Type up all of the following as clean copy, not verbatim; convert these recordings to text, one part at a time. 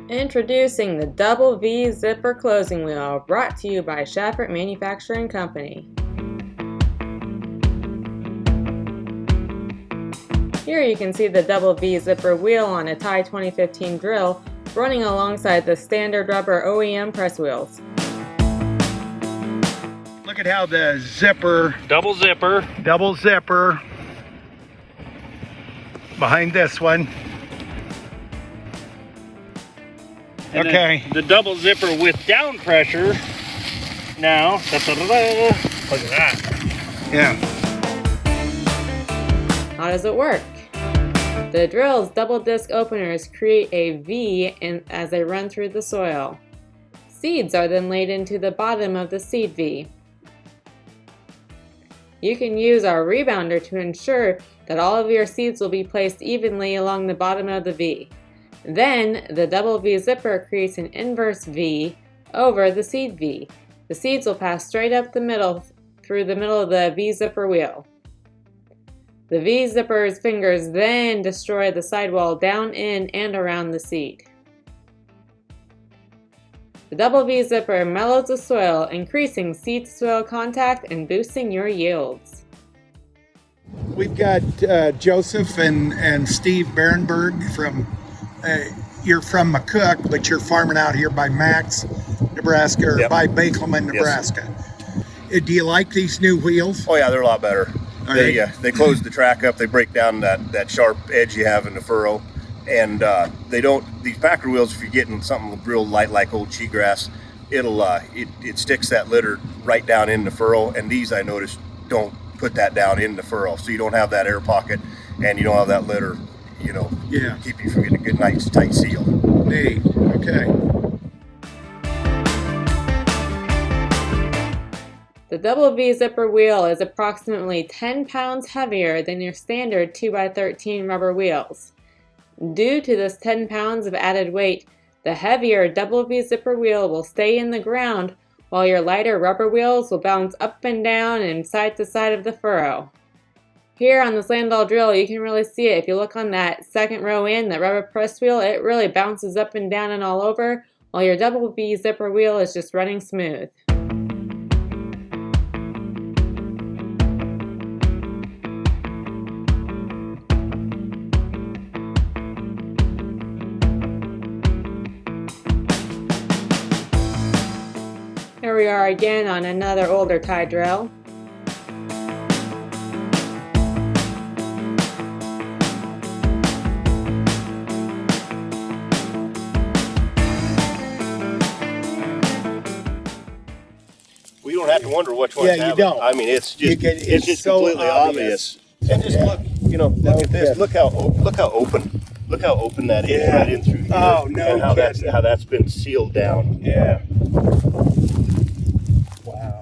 Introducing the Double V Zipper Closing Wheel, brought to you by Schaffert Mfg. Here you can see the Double V Zipper wheel on a Thai 2015 drill running alongside the standard rubber OEM press wheels. Look at how the zipper, double zipper behind this one. And okay. The double zipper with down pressure. Now, look at that. Yeah. How does it work? The drill's double disc openers create a V as they run through the soil. Seeds are then laid into the bottom of the seed V. You can use our rebounder to ensure that all of your seeds will be placed evenly along the bottom of the V. Then, the double V zipper creates an inverse V over the seed V. The seeds will pass straight up the middle through the middle of the V zipper wheel. The V zipper's fingers then destroy the sidewall down in and around the seed. The double V zipper mellows the soil, increasing seed-to-soil contact and boosting your yields. We've got Joseph and Steve Berenberg from, you're from McCook, but you're farming out here by Max, Nebraska, or Yep. by Bakelman, Nebraska. Yes. Do you like these new wheels? Oh yeah, they're a lot better. They close the track up. They break down that sharp edge you have in the furrow, and they don't. These Packer wheels, if you're getting something real light like old cheatgrass, it sticks that litter right down in the furrow. And these, I noticed, don't put that down in the furrow, so you don't have that air pocket, and you don't have that litter. Keep you from getting a good, nice, tight seal. Neat. Okay. The double V zipper wheel is approximately 10 pounds heavier than your standard 2x13 rubber wheels. Due to this 10 pounds of added weight, the heavier double V zipper wheel will stay in the ground while your lighter rubber wheels will bounce up and down and side to side of the furrow. Here on this Landau drill, you can really see it. If you look on that second row in, the rubber press wheel, it really bounces up and down and all over, while your double V zipper wheel is just running smooth. Here we are again on another older Thai drill. Well, you don't have to wonder which one. Yeah, you don't. I mean, it's just so completely obvious. And just look, look at this. Look how open. Look how open that is right in through here. Oh no! And how that's been sealed down. Yeah. Wow.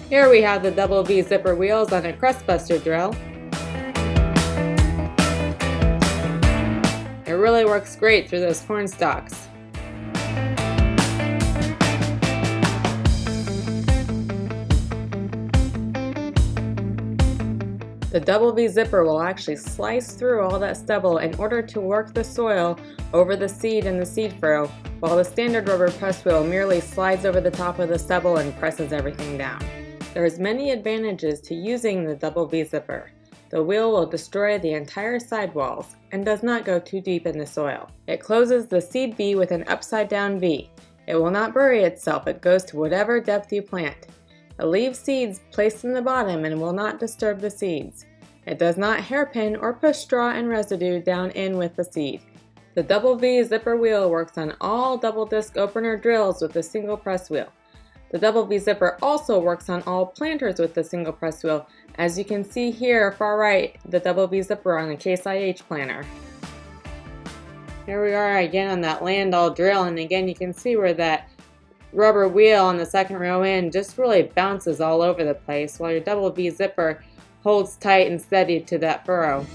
Here we have the double V zipper wheels on a crust buster drill. It really works great through those corn stalks. The double V zipper will actually slice through all that stubble in order to work the soil over the seed in the seed furrow, while the standard rubber press wheel merely slides over the top of the stubble and presses everything down. There's many advantages to using the double V zipper. The wheel will destroy the entire sidewalls and does not go too deep in the soil. It closes the seed V with an upside down V. It will not bury itself, it goes to whatever depth you plant. It leaves seeds placed in the bottom and will not disturb the seeds. It does not hairpin or push straw and residue down in with the seed. The double V zipper wheel works on all double disc opener drills with a single press wheel. The double V zipper also works on all planters with the single press wheel. As you can see here, far right, the double V zipper on a Case IH planter. Here we are again on that Landau drill, and again you can see where that rubber wheel on the second row in just really bounces all over the place, while your double V zipper holds tight and steady to that furrow.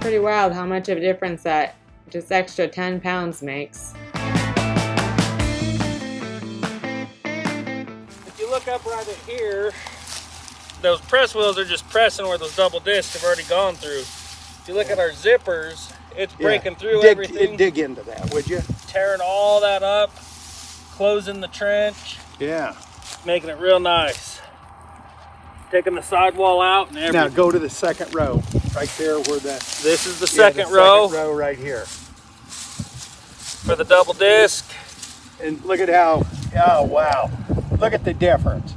Pretty wild how much of a difference that just extra 10 pounds makes. look up right at here, those press wheels are just pressing where those double discs have already gone through. If you look at our zippers, it's breaking through everything. Dig into that, would you? Tearing all that up, closing the trench. Yeah. Making it real nice. Taking the sidewall out and everything. Now go to the second row, right there where the... This is the second row. Second row right here. For the double disc. And look at how, oh wow, look at the difference.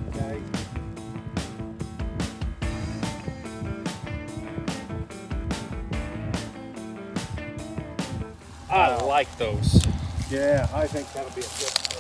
Okay. I like those. Yeah, I think that'll be a good